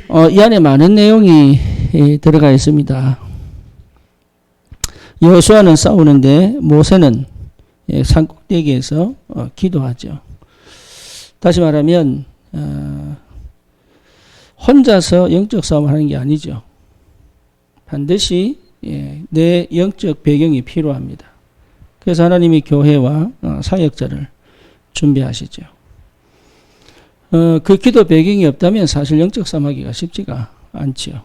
이 안에 많은 내용이 들어가 있습니다. 여호수아는 싸우는데 모세는 산꼭대기에서 기도하죠. 다시 말하면 혼자서 영적 싸움을 하는 게 아니죠. 반드시 내 영적 배경이 필요합니다. 그래서 하나님이 교회와 사역자를 준비하시죠. 그 기도 배경이 없다면 사실 영적 싸움하기가 쉽지가 않지요.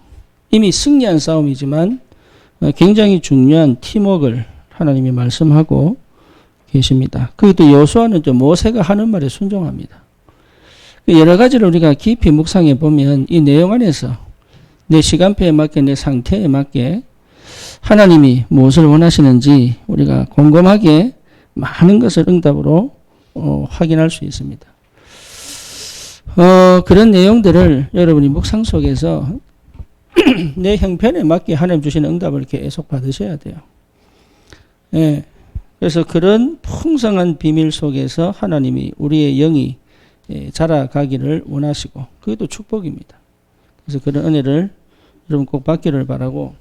이미 승리한 싸움이지만 굉장히 중요한 팀워크를 하나님이 말씀하고 계십니다. 그것도 여호수아는 좀 모세가 하는 말에 순종합니다. 여러 가지를 우리가 깊이 묵상해 보면 이 내용 안에서 내 시간표에 맞게 내 상태에 맞게 하나님이 무엇을 원하시는지 우리가 곰곰하게 많은 것을 응답으로 확인할 수 있습니다. 그런 내용들을 여러분이 묵상 속에서 내 형편에 맞게 하나님 주시는 응답을 계속 받으셔야 돼요. 예. 그래서 그런 풍성한 비밀 속에서 하나님이 우리의 영이 자라가기를 원하시고 그것도 축복입니다. 그래서 그런 은혜를 여러분 꼭 받기를 바라고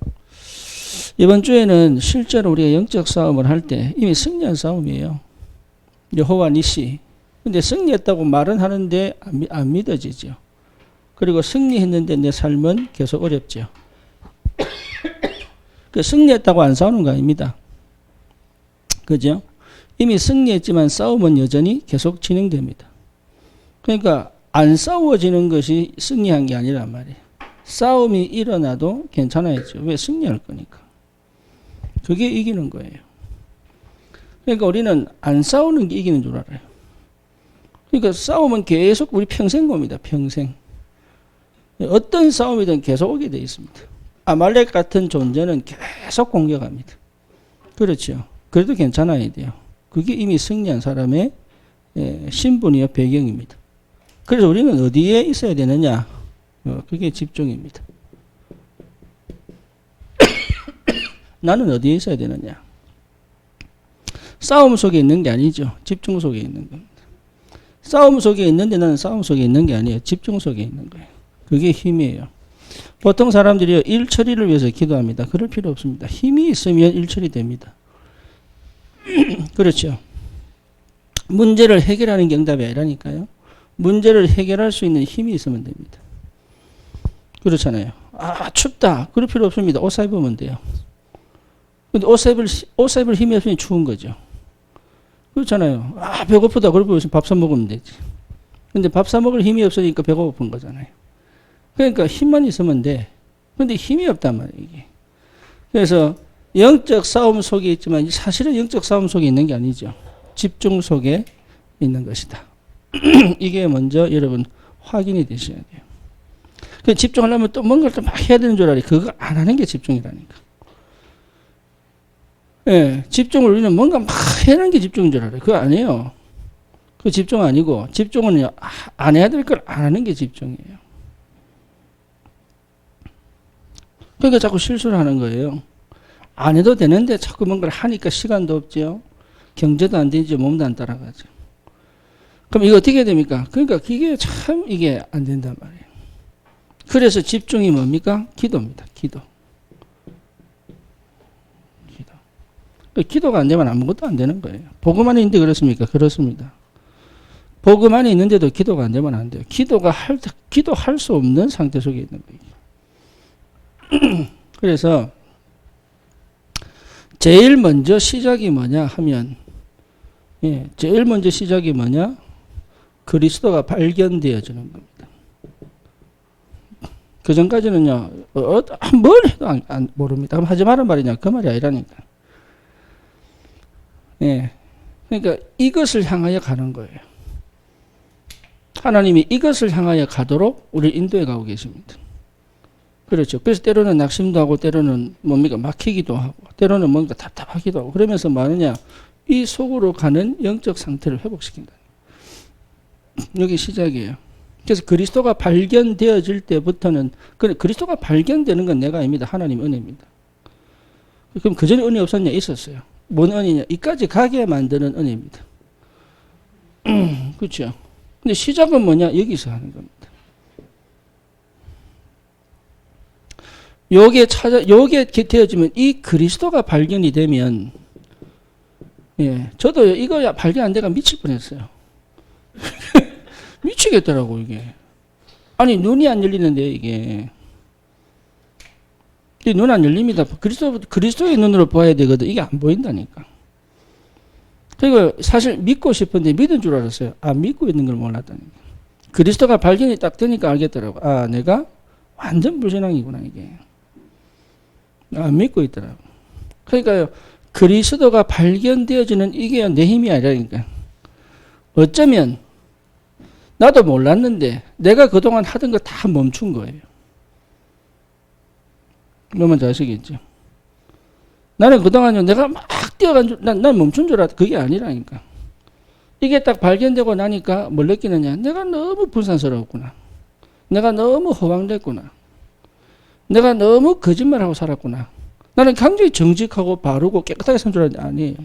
이번 주에는 실제로 우리가 영적 싸움을 할 때 이미 승리한 싸움이에요. 여호와 니시. 근데 승리했다고 말은 하는데 안 믿어지죠. 그리고 승리했는데 내 삶은 계속 어렵죠. 그 승리했다고 안 싸우는 거 아닙니다. 그죠? 이미 승리했지만 싸움은 여전히 계속 진행됩니다. 그러니까 안 싸워지는 것이 승리한 게 아니란 말이에요. 싸움이 일어나도 괜찮아야죠. 왜? 승리할 거니까. 그게 이기는 거예요. 그러니까 우리는 안 싸우는 게 이기는 줄 알아요. 그러니까 싸움은 계속 우리 평생 겁니다. 평생. 어떤 싸움이든 계속 오게 되어 있습니다. 아말렉 같은 존재는 계속 공격합니다. 그렇죠. 그래도 괜찮아야 돼요. 그게 이미 승리한 사람의 신분이요 배경입니다. 그래서 우리는 어디에 있어야 되느냐? 그게 집중입니다. 나는 어디에 있어야 되느냐? 싸움 속에 있는 게 아니죠. 집중 속에 있는 겁니다. 싸움 속에 있는데 나는 싸움 속에 있는 게 아니에요. 집중 속에 있는 거예요. 그게 힘이에요. 보통 사람들이 일 처리를 위해서 기도합니다. 그럴 필요 없습니다. 힘이 있으면 일 처리됩니다. 그렇죠. 문제를 해결하는 게 응답이 아니라니까요. 문제를 해결할 수 있는 힘이 있으면 됩니다. 그렇잖아요. 춥다. 그럴 필요 없습니다. 옷 입으면 돼요. 근데 옷 입을 힘이 없으면 추운 거죠. 그렇잖아요. 배고프다. 그럴 필요 없으면 밥 사 먹으면 되지. 근데 밥 사 먹을 힘이 없으니까 배가 고픈 거잖아요. 그러니까 힘만 있으면 돼. 근데 힘이 없단 말이에요, 이게. 그래서 영적 싸움 속에 있지만 사실은 영적 싸움 속에 있는 게 아니죠. 집중 속에 있는 것이다. 이게 먼저 여러분 확인이 되셔야 돼요. 그 집중하려면 또 뭔가를 또 막 해야 되는 줄 알아요. 그거 안 하는 게 집중이라니까. 예, 집중을 우리는 뭔가 막 해야 하는 게 집중인 줄 알아요. 그거 아니에요. 그 집중 아니고 집중은 안 해야 될 걸 안 하는 게 집중이에요. 그러니까 자꾸 실수를 하는 거예요. 안 해도 되는데 자꾸 뭔가를 하니까 시간도 없죠. 경제도 안 되죠. 몸도 안 따라가죠. 그럼 이거 어떻게 됩니까? 그러니까 이게 참 이게 안 된단 말이에요. 그래서 집중이 뭡니까? 기도입니다. 기도. 기도가 안 되면 아무것도 안 되는 거예요. 복음 안에 있는데 그렇습니까? 그렇습니다. 복음 안에 있는데도 기도가 안 되면 안 돼요. 기도할 수 없는 상태 속에 있는 거예요. 그래서 제일 먼저 시작이 뭐냐 하면 제일 먼저 시작이 뭐냐? 그리스도가 발견되어지는 겁니다. 그 전까지는요, 뭘 해도 모릅니다. 그럼 하지 말란 말이냐? 그 말이 아니라니까. 그러니까 이것을 향하여 가는 거예요. 하나님이 이것을 향하여 가도록 우리를 인도해 가고 계십니다. 그렇죠. 그래서 때로는 낙심도 하고 때로는 뭡니까? 막히기도 하고 때로는 뭔가 답답하기도 하고 그러면서 뭐하느냐? 이 속으로 가는 영적 상태를 회복시킨다. 여기 시작이에요. 그래서 그리스도가 발견되어질 때부터는 그리스도가 발견되는 건 내가 아닙니다. 하나님 은혜입니다. 그럼 그전에 은혜 없었냐? 있었어요. 뭔 은혜냐? 이까지 가게 만드는 은혜입니다. 그렇죠. 근데 시작은 뭐냐? 여기서 하는 겁니다. 요게 되어지면 이 그리스도가 발견이 되면, 예, 저도 이거 발견 안 돼가 미칠 뻔했어요. 미치겠더라고, 이게. 아니, 눈이 안 열리는데, 이게. 눈 안 열립니다. 그리스도의 눈으로 봐야 되거든. 이게 안 보인다니까. 그리고 사실 믿고 싶은데 믿은 줄 알았어요. 안 믿고 있는 걸 몰랐다니까. 그리스도가 발견이 딱 되니까 알겠더라고. 아, 내가 완전 불신앙이구나, 이게. 안 믿고 있더라고. 그러니까요, 그리스도가 발견되어지는 이게 내 힘이 아니라니까. 어쩌면 나도 몰랐는데 내가 그동안 하던 거 다 멈춘 거예요. 뭔지 아시겠죠? 나는 그동안 내가 막 뛰어간 줄, 난 멈춘 줄 알았다. 그게 아니라니까. 이게 딱 발견되고 나니까 뭘 느끼느냐. 내가 너무 불쌍스러웠구나. 내가 너무 허황됐구나. 내가 너무 거짓말하고 살았구나. 나는 굉장히 정직하고 바르고 깨끗하게 산 줄 알았는데 아니에요.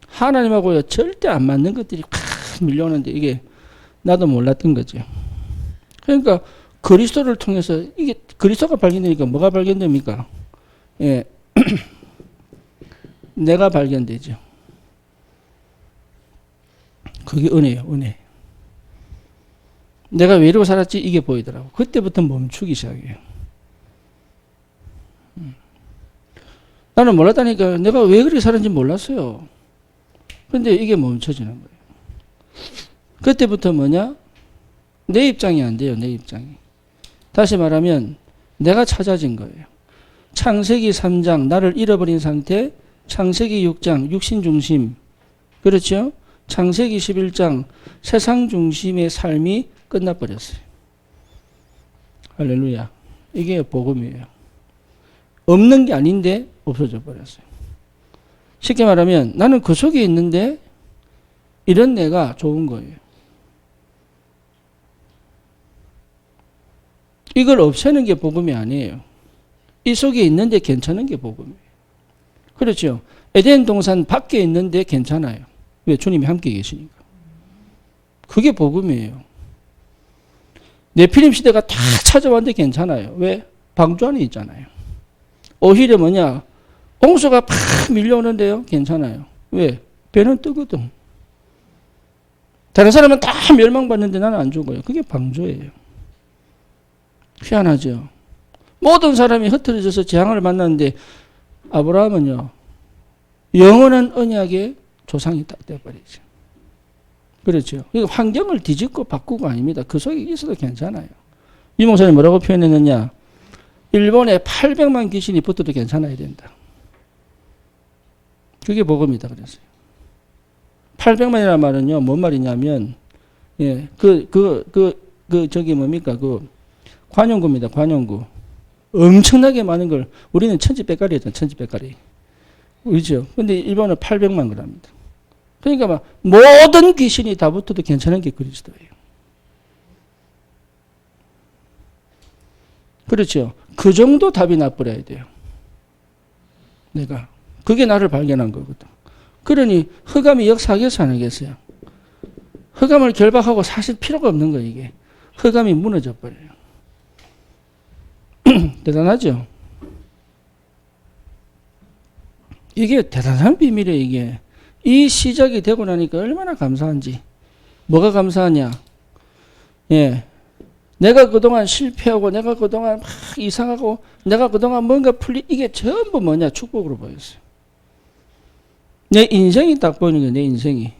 하나님하고 절대 안 맞는 것들이 확 밀려오는데 이게 나도 몰랐던 거죠. 그러니까 그리스도를 통해서 이게 그리스도가 발견되니까 뭐가 발견됩니까? 예. 내가 발견되죠. 그게 은혜예요, 은혜. 내가 왜 이러고 살았지? 이게 보이더라고. 그때부터 멈추기 시작해요. 나는 몰랐다니까. 내가 왜 그렇게 살았는지 몰랐어요. 근데 이게 멈춰지는 거예요. 그때부터 뭐냐? 내 입장이 안 돼요, 내 입장이. 다시 말하면 내가 찾아진 거예요. 창세기 3장 나를 잃어버린 상태, 창세기 6장 육신 중심, 그렇죠? 창세기 11장 세상 중심의 삶이 끝나버렸어요. 할렐루야. 이게 복음이에요. 없는 게 아닌데 없어져 버렸어요. 쉽게 말하면 나는 그 속에 있는데 이런 내가 좋은 거예요. 이걸 없애는 게 복음이 아니에요. 이 속에 있는데 괜찮은 게 복음이에요. 그렇죠. 에덴 동산 밖에 있는데 괜찮아요. 왜? 주님이 함께 계시니까. 그게 복음이에요. 네피림 시대가 다 찾아왔는데 괜찮아요. 왜? 방주 안에 있잖아요. 오히려 뭐냐? 홍수가 팍 밀려오는데요. 괜찮아요. 왜? 배는 뜨거든. 다른 사람은 다 멸망받는데 나는 안 죽어요. 그게 방주예요. 희한하죠. 모든 사람이 흩어져서 재앙을 만났는데 아브라함은요. 영원한 언약의 조상이 딱 되어버리죠. 그렇죠. 환경을 뒤집고 바꾸고 아닙니다. 그 속에 있어도 괜찮아요. 이 목사님 뭐라고 표현했느냐. 일본에 800만 귀신이 붙어도 괜찮아야 된다. 그게 복음이다 그랬어요. 800만이라는 말은요. 뭔 말이냐면 예, 저기 뭡니까? 관용구입니다. 관용구. 엄청나게 많은 걸 우리는 천지백갈이었잖아요. 천지백갈이. 그렇죠. 근데 일본은 800만 그럽니다. 그러니까 막 모든 귀신이 다 붙어도 괜찮은 게 그리스도예요. 그렇죠. 그 정도 답이 나버려야 돼요. 내가. 그게 나를 발견한 거거든. 그러니 흑암이 역사하겠어 안 하겠어요? 흑암을 결박하고 사실 필요가 없는 거예요. 이게. 흑암이 무너져 버려요. 대단하죠? 이게 대단한 비밀이에요. 이게. 이 시작이 되고 나니까 얼마나 감사한지. 뭐가 감사하냐? 예. 내가 그동안 실패하고 내가 그동안 막 이상하고 내가 그동안 뭔가 이게 전부 뭐냐? 축복으로 보였어요. 내 인생이 딱 보이는 거예요. 내 인생이.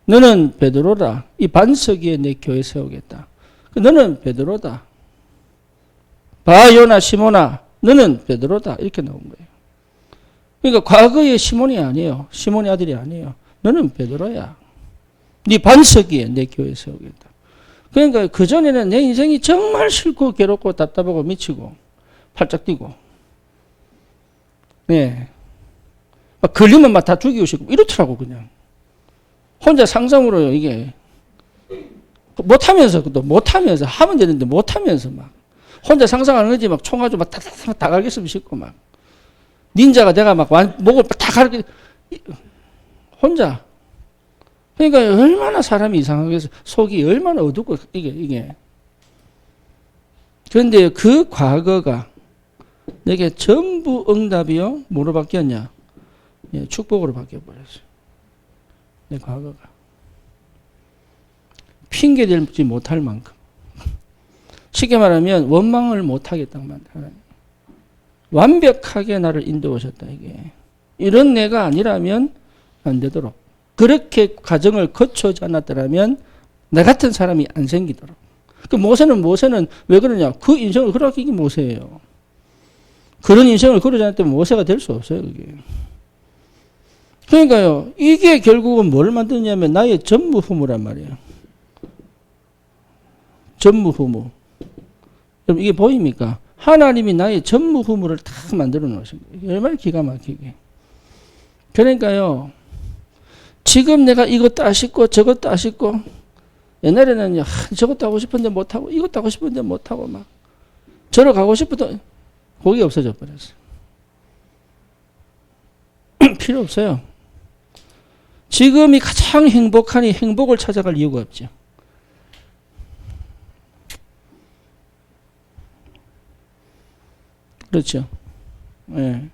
너는 베드로다. 이 반석 위에 내 교회 세우겠다. 너는 베드로다. 바요나 시몬아 너는 베드로다. 이렇게 나온 거예요. 그러니까 과거의 시몬이 아니에요. 시몬의 아들이 아니에요. 너는 베드로야. 네 반석 위에 내 교회 세우겠다. 그러니까 그전에는 내 인생이 정말 싫고 괴롭고 답답하고 미치고 팔짝 뛰고 네. 막 걸리면 막 다 죽이고 싶고 이렇더라고 그냥. 혼자 상상으로요 이게. 못하면서 하면 되는데 못하면서 막 혼자 상상하는 거지 막 총 가지고 막 다 갈겼으면 싶고 막 닌자가 내가 막 목을 다 가르쳐 혼자. 그러니까 얼마나 사람이 이상하게 속이 얼마나 어둡고 이게 그런데 그 과거가 내게 전부 응답이요. 뭐로 바뀌었냐? 예, 축복으로 바뀌어버렸어요. 내 과거가. 핑계대지 못할 만큼. 쉽게 말하면 원망을 못하겠다고 하나님. 완벽하게 나를 인도하셨다 이게. 이런 내가 아니라면 안 되도록. 그렇게 과정을 거쳐오지 않았더라면 나 같은 사람이 안 생기도록. 그 모세는 왜 그러냐? 그 인생을 그렇게 이게 모세예요. 그런 인생을 걸어지 않았다면 모세가 될 수 없어요. 그게. 그러니까요. 이게 결국은 뭘 만드냐면 나의 전무후무란 말이에요. 전무후무. 여러분 이게 보입니까? 하나님이 나의 전무후무를 다 만들어 놓으신 거예요. 얼마나 기가 막히게. 그러니까요. 지금 내가 이것도 아쉽고 저것도 아쉽고 옛날에는 저것도 하고 싶은데 못하고 이것도 하고 싶은데 못하고 막 저러 가고 싶어도 그게 없어져 버렸어요. 필요 없어요. 지금이 가장 행복하니 행복을 찾아갈 이유가 없죠. 그렇죠. 예.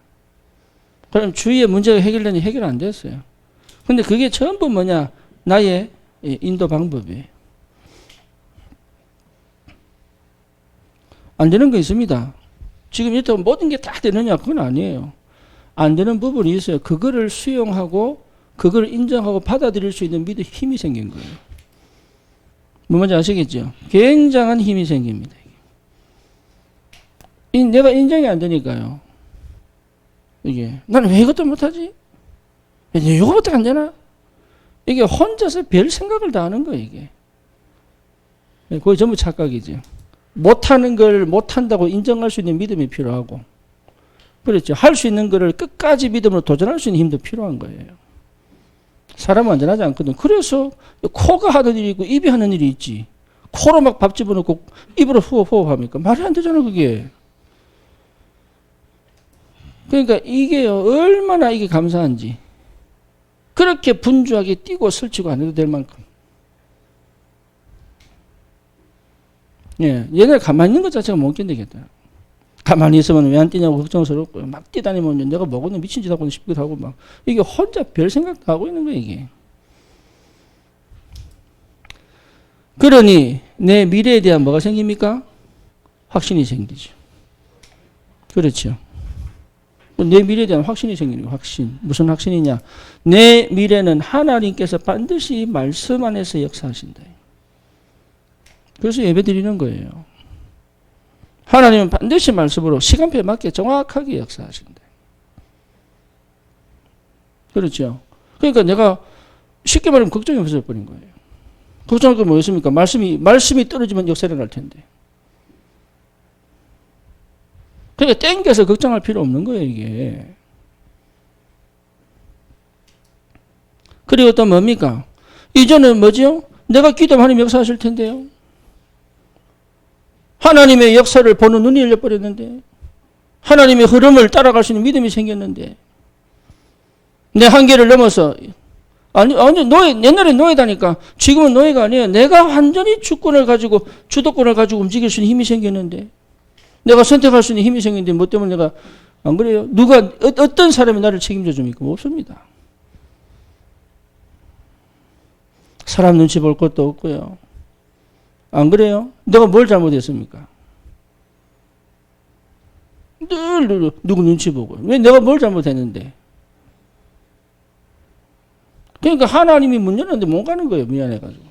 그럼 주위의 문제가 해결되니 해결 안 됐어요. 근데 그게 전부 뭐냐? 나의 인도 방법이에요. 안 되는 거 있습니다. 지금 이렇게 모든 게 다 되느냐? 그건 아니에요. 안 되는 부분이 있어요. 그거를 수용하고 그걸 인정하고 받아들일 수 있는 믿음 힘이 생긴 거예요. 뭐 뭔지 아시겠죠? 굉장한 힘이 생깁니다. 내가 인정이 안 되니까요. 이게 나는 왜 이것도 못하지? 왜 이거밖에 안 되나? 이게 혼자서 별 생각을 다 하는 거예요. 이게 그게 전부 착각이죠. 못하는 걸 못한다고 인정할 수 있는 믿음이 필요하고, 그렇죠. 할 수 있는 거를 끝까지 믿음으로 도전할 수 있는 힘도 필요한 거예요. 사람은 완전하지 않거든. 그래서 코가 하는 일이 있고 입이 하는 일이 있지. 코로 막 밥 집어넣고 입으로 호흡합니까? 말이 안 되잖아 그게. 그러니까 이게요 얼마나 이게 감사한지. 그렇게 분주하게 뛰고 설치고 안 해도 될 만큼. 예, 얘네 가만히 있는 것 자체가 못 견디겠다. 가만히 있으면 왜 안 뛰냐고 걱정스럽고 막 뛰다니면 내가 먹었는 미친 짓 하고 싶기도 하고 막 이게 혼자 별 생각도 하고 있는 거야 이게. 그러니 내 미래에 대한 뭐가 생깁니까? 확신이 생기죠. 그렇죠. 내 미래에 대한 확신이 생기는 거예요. 확신. 무슨 확신이냐? 내 미래는 하나님께서 반드시 말씀 안에서 역사하신다. 그래서 예배 드리는 거예요. 하나님은 반드시 말씀으로 시간표에 맞게 정확하게 역사하신다. 그렇죠. 그러니까 내가 쉽게 말하면 걱정이 없어져 버린 거예요. 걱정할 게 뭐였습니까? 말씀이 떨어지면 역사 일어날 텐데. 그러니까 땡겨서 걱정할 필요 없는 거예요, 이게. 그리고 또 뭡니까? 이전은 뭐죠? 내가 기도하면 하나님 역사하실 텐데요. 하나님의 역사를 보는 눈이 열려버렸는데, 하나님의 흐름을 따라갈 수 있는 믿음이 생겼는데, 내 한계를 넘어서, 옛날에 노예다니까, 지금은 노예가 아니에요. 내가 완전히 주권을 가지고, 주도권을 가지고 움직일 수 있는 힘이 생겼는데, 내가 선택할 수 있는 힘이 생겼는데, 뭐 때문에 내가, 안 그래요? 어떤 사람이 나를 책임져 줍니까? 없습니다. 사람 눈치 볼 것도 없고요. 안 그래요? 내가 뭘 잘못했습니까? 늘 누구 눈치 보고. 왜 내가 뭘 잘못했는데? 그러니까 하나님이 문 열었는데 못 가는 거예요. 미안해가지고.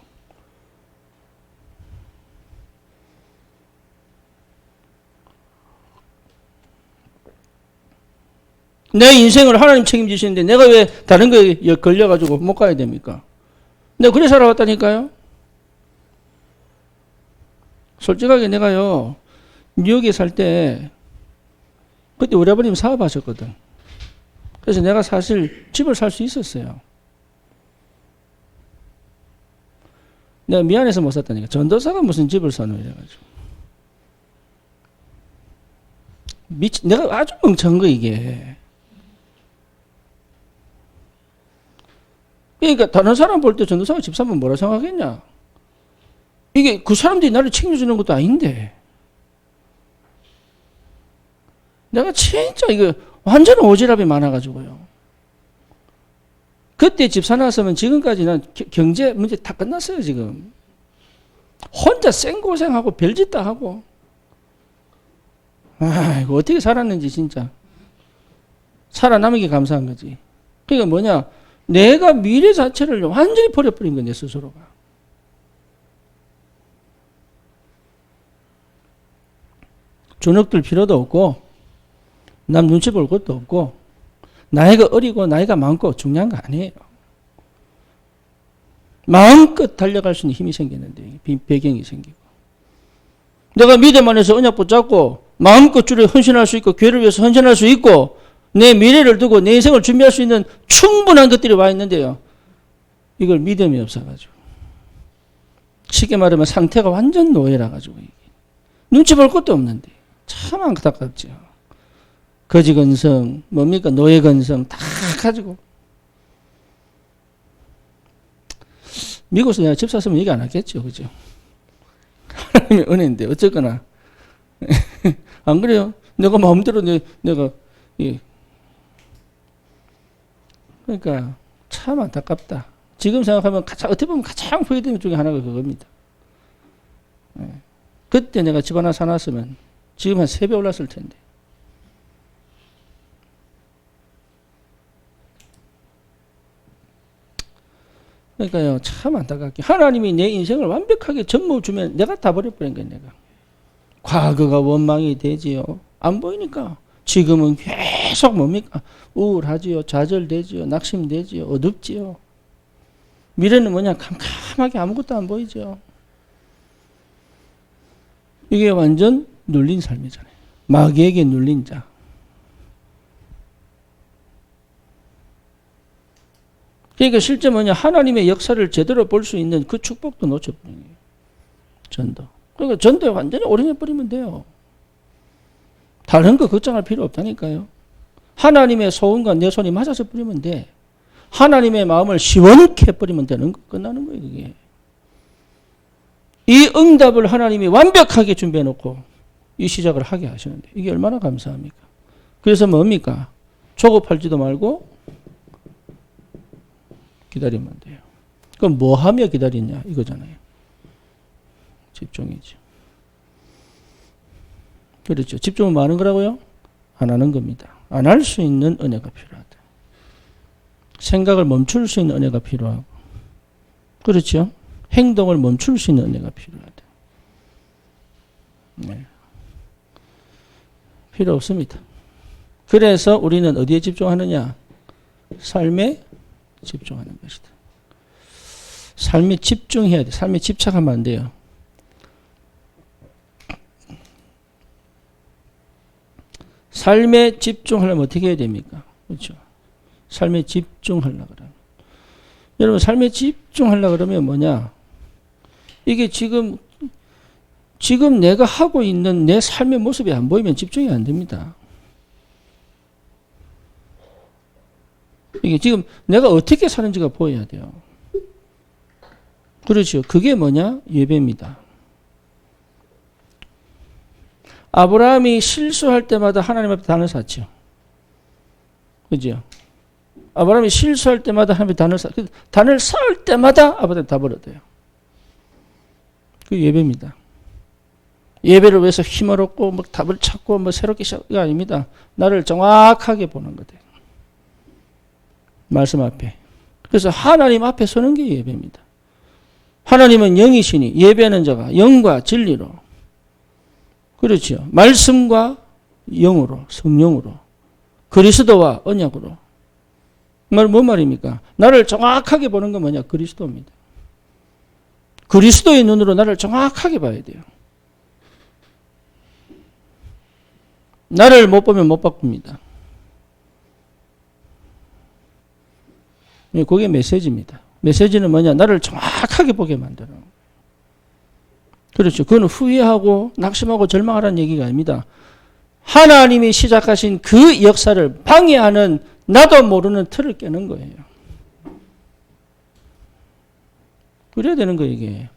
내 인생을 하나님 책임지시는데 내가 왜 다른 거에 걸려가지고 못 가야 됩니까? 내가 그래 살아왔다니까요. 솔직하게 내가요, 뉴욕에 살 때, 그때 우리 아버님 사업하셨거든. 그래서 내가 사실 집을 살 수 있었어요. 내가 미안해서 못 샀다니까. 전도사가 무슨 집을 사노 이래가지고. 내가 아주 멍청한 거 이게. 그러니까 다른 사람 볼 때 전도사가 집 사면 뭐라 생각하겠냐? 이게 그 사람들이 나를 책임주는 것도 아닌데. 내가 진짜 이거 완전 오지랖이 많아가지고요. 그때 집 사놨으면 지금까지는 경제 문제 다 끝났어요, 지금. 혼자 생고생하고 별짓 다 하고. 이거 어떻게 살았는지 진짜. 살아남은 게 감사한 거지. 그러니까 뭐냐. 내가 미래 자체를 완전히 버려버린 거야, 내 스스로가. 주눅들 필요도 없고, 남 눈치 볼 것도 없고, 나이가 어리고 나이가 많고 중요한 거 아니에요. 마음껏 달려갈 수 있는 힘이 생기는데, 배경이 생기고. 내가 믿음 안에서 언약 붙잡고, 마음껏 주를 헌신할 수 있고, 교회를 위해서 헌신할 수 있고, 내 미래를 두고 내 인생을 준비할 수 있는 충분한 것들이 와 있는데요. 이걸 믿음이 없어가지고. 쉽게 말하면 상태가 완전 노예라 가지고. 눈치 볼 것도 없는데. 참 안타깝죠. 거지 근성, 뭡니까? 노예 근성 다 가지고. 미국에서 내가 집 샀으면 얘기 안 하겠죠. 그죠? 하나님의 은혜인데, 어쨌거나. 안 그래요? 내가 마음대로 내가, 예. 그러니까 참 안타깝다. 지금 생각하면 어떻게 보면 가장 후회되는 중에 하나가 그겁니다. 예. 그때 내가 집 하나 사놨으면 지금 한 3배 올랐을 텐데. 그러니까요, 참 안타깝게. 하나님이 내 인생을 완벽하게 전부 주면 내가 다 버려버린 거예요, 내가. 과거가 원망이 되지요. 안 보이니까. 지금은 계속 뭡니까? 우울하지요. 좌절되지요. 낙심되지요. 어둡지요. 미래는 뭐냐? 캄캄하게 아무것도 안 보이죠. 이게 완전 눌린 삶이잖아요. 마귀에게 눌린 자. 그러니까 실제 뭐냐? 하나님의 역사를 제대로 볼 수 있는 그 축복도 놓쳐버린 거예요. 전도. 그러니까 전도에 완전히 올인해버리면 돼요. 다른 거 걱정할 필요 없다니까요. 하나님의 소원과 내 손이 맞아서 버리면 돼. 하나님의 마음을 시원케 해버리면 되는 거. 끝나는 거예요, 그게. 이 응답을 하나님이 완벽하게 준비해놓고 이 시작을 하게 하시는데 이게 얼마나 감사합니까? 그래서 뭡니까? 조급하지도 말고 기다리면 돼요. 그럼 뭐 하며 기다리냐 이거잖아요. 집중이죠. 그렇죠. 집중은 뭐 하는 거라고요? 안 하는 겁니다. 안 할 수 있는 은혜가 필요하다. 생각을 멈출 수 있는 은혜가 필요하고. 그렇죠. 행동을 멈출 수 있는 은혜가 필요하다. 네. 필요 없습니다. 그래서 우리는 어디에 집중하느냐? 삶에 집중하는 것이다. 삶에 집중해야 돼. 삶에 집착하면 안 돼요. 삶에 집중하려면 어떻게 해야 됩니까? 그렇죠. 삶에 집중하려고 그러면. 여러분, 삶에 집중하려고 그러면 뭐냐? 이게 지금 내가 하고 있는 내 삶의 모습이 안 보이면 집중이 안 됩니다. 이게 지금 내가 어떻게 사는지가 보여야 돼요. 그렇죠. 그게 뭐냐? 예배입니다. 아브라함이 실수할 때마다 하나님 앞에 단을 샀죠. 그죠? 아브라함이 실수할 때마다 하나님 앞에 단을 쌓을 때마다 아브라함이 다 버렸대요. 그 예배입니다. 예배를 위해서 힘을 얻고 뭐 답을 찾고 뭐 새롭게 시작이 아닙니다. 나를 정확하게 보는 거예요. 말씀 앞에. 그래서 하나님 앞에 서는 게 예배입니다. 하나님은 영이시니 예배하는 자가 영과 진리로, 그렇죠. 말씀과 영으로, 성령으로, 그리스도와 언약으로. 뭔 말입니까? 나를 정확하게 보는 건 뭐냐? 그리스도입니다. 그리스도의 눈으로 나를 정확하게 봐야 돼요. 나를 못 보면 못 바꿉니다. 그게 메시지입니다. 메시지는 뭐냐? 나를 정확하게 보게 만드는 거예요. 그렇죠. 그건 후회하고 낙심하고 절망하라는 얘기가 아닙니다. 하나님이 시작하신 그 역사를 방해하는 나도 모르는 틀을 깨는 거예요. 그래야 되는 거예요, 이게.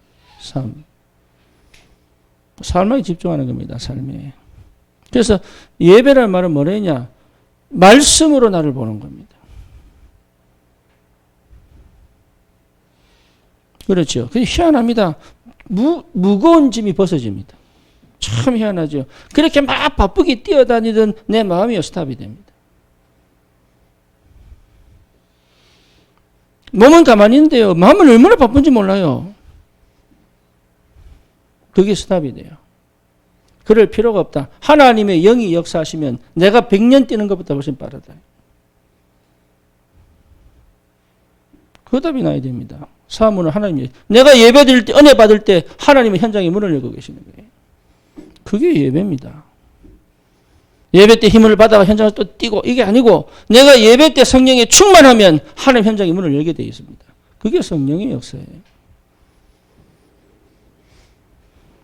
삶에 집중하는 겁니다, 삶에. 그래서 예배라는 말은 뭐냐냐? 말씀으로 나를 보는 겁니다. 그렇죠. 그게 희한합니다. 무거운 짐이 벗어집니다. 참 희한하죠. 그렇게 막 바쁘게 뛰어다니던 내 마음이 스탑이 됩니다. 몸은 가만히 있는데요. 마음은 얼마나 바쁜지 몰라요. 그게 스탑이 돼요. 그럴 필요가 없다. 하나님의 영이 역사하시면 내가 100년 뛰는 것보다 훨씬 빠르다. 그 답이 나야 됩니다. 사문은 하나님이, 내가 예배 드릴 때, 은혜 받을 때 하나님의 현장에 문을 열고 계시는 거예요. 그게 예배입니다. 예배 때 힘을 받아가 현장을 또 뛰고 이게 아니고 내가 예배 때 성령에 충만하면 하나님 현장의 문을 열게 되어 있습니다. 그게 성령의 역사예요.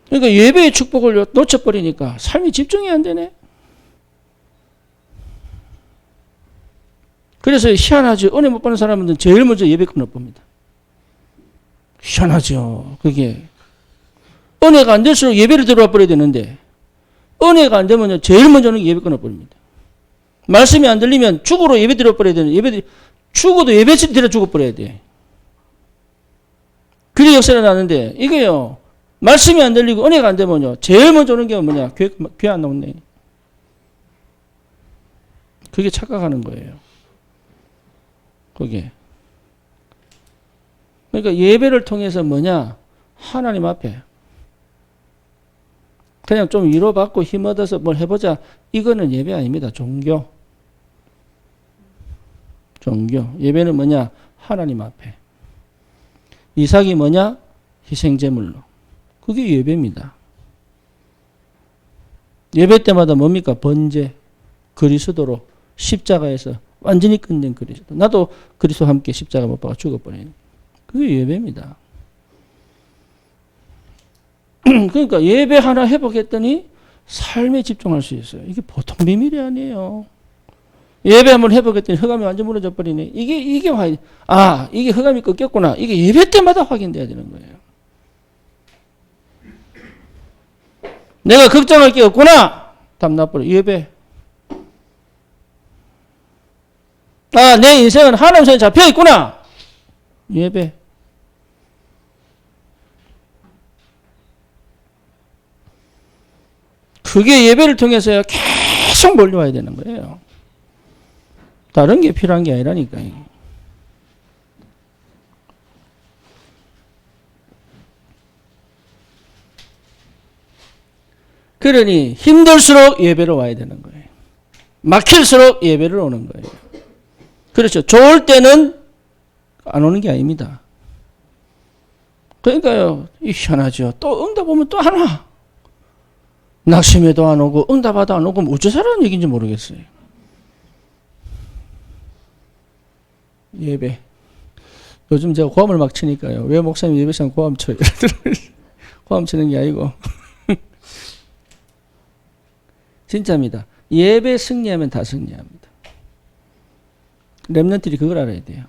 그러니까 예배의 축복을 놓쳐버리니까 삶이 집중이 안 되네. 그래서 희한하죠. 은혜 못 받는 사람들은 제일 먼저 예배 끊어봅니다. 희한하죠. 그게 은혜가 안 될수록 예배를 들어와 버려야 되는데 은혜가 안 되면 제일 먼저는 예배 끊어버립니다. 말씀이 안 들리면 죽으로 예배 드려버려야 되는데 죽어도 예배 드려 죽어버려야 돼. 그게 역사가 나는데 이게요. 말씀이 안 들리고 은혜가 안 되면요. 제일 먼저 오는 게 뭐냐. 교회 안 나오네. 그게 착각하는 거예요. 그게. 그러니까 예배를 통해서 뭐냐. 하나님 앞에 그냥 좀 위로받고 힘 얻어서 뭘 해보자. 이거는 예배 아닙니다. 종교. 예배는 뭐냐? 하나님 앞에. 이삭이 뭐냐? 희생제물로. 그게 예배입니다. 예배 때마다 뭡니까? 번제. 그리스도로 십자가에서 완전히 끝낸 그리스도. 나도 그리스도와 함께 십자가 못 박아 죽어버리는. 그게 예배입니다. 그러니까 예배 하나 회복했더니 삶에 집중할 수 있어요. 이게 보통 비밀이 아니에요. 예배 한번 회복했더니 흑암이 완전 무너져 버리네. 이게 이게 흑암이 꺾였구나. 이게 예배 때마다 확인돼야 되는 거예요. 내가 걱정할 게 없구나. 답 나버려. 예배. 내 인생은 하나님 손에 잡혀 있구나. 예배. 그게 예배를 통해서요, 계속 몰려와야 되는 거예요. 다른 게 필요한 게 아니라니까요. 그러니 힘들수록 예배로 와야 되는 거예요. 막힐수록 예배를 오는 거예요. 그렇죠. 좋을 때는 안 오는 게 아닙니다. 그러니까요, 희한하죠. 또 응답 오면 또 안 와. 낙심해도 안 오고 응답하도 안 오고 어째 살라는 얘기인지 모르겠어요. 예배. 요즘 제가 고함을 막 치니까요. 왜 목사님 예배 시간 고함 쳐요? 고함 치는 게 아니고. 진짜입니다. 예배 승리하면 다 승리합니다. 렘넌트들이 그걸 알아야 돼요.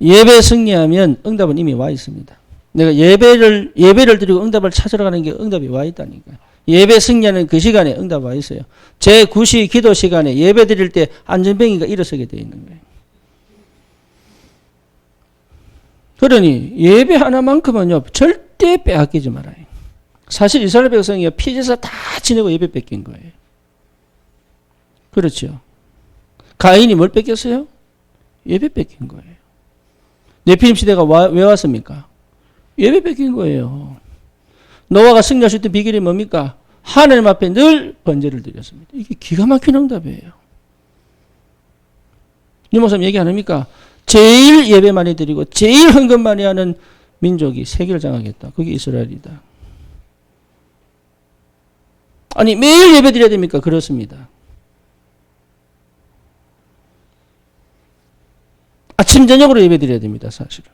예배 승리하면 응답은 이미 와 있습니다. 내가 예배를 드리고 응답을 찾으러 가는 게 응답이 와 있다니까요. 예배 승리하는 그 시간에 응답 와 있어요. 제9시 기도 시간에 예배 드릴 때 안전뱅이가 일어서게 되어 있는 거예요. 그러니 예배 하나만큼은요 절대 빼앗기지 말아요. 사실 이스라엘 백성이 피제사 다 지내고 예배 뺏긴 거예요. 그렇죠. 가인이 뭘 뺏겼어요? 예배 뺏긴 거예요. 네피림 시대가 왜 왔습니까? 예배 뺏긴 거예요. 노아가 승리할 수 있던 비결이 뭡니까? 하나님 앞에 늘 번제를 드렸습니다. 이게 기가 막힌 응답이에요. 유목사님 얘기 안 합니까? 제일 예배 많이 드리고 제일 헌금 많이 하는 민족이 세계를 장악했다. 그게 이스라엘이다. 아니 매일 예배 드려야 됩니까? 그렇습니다. 아침 저녁으로 예배 드려야 됩니다. 사실은.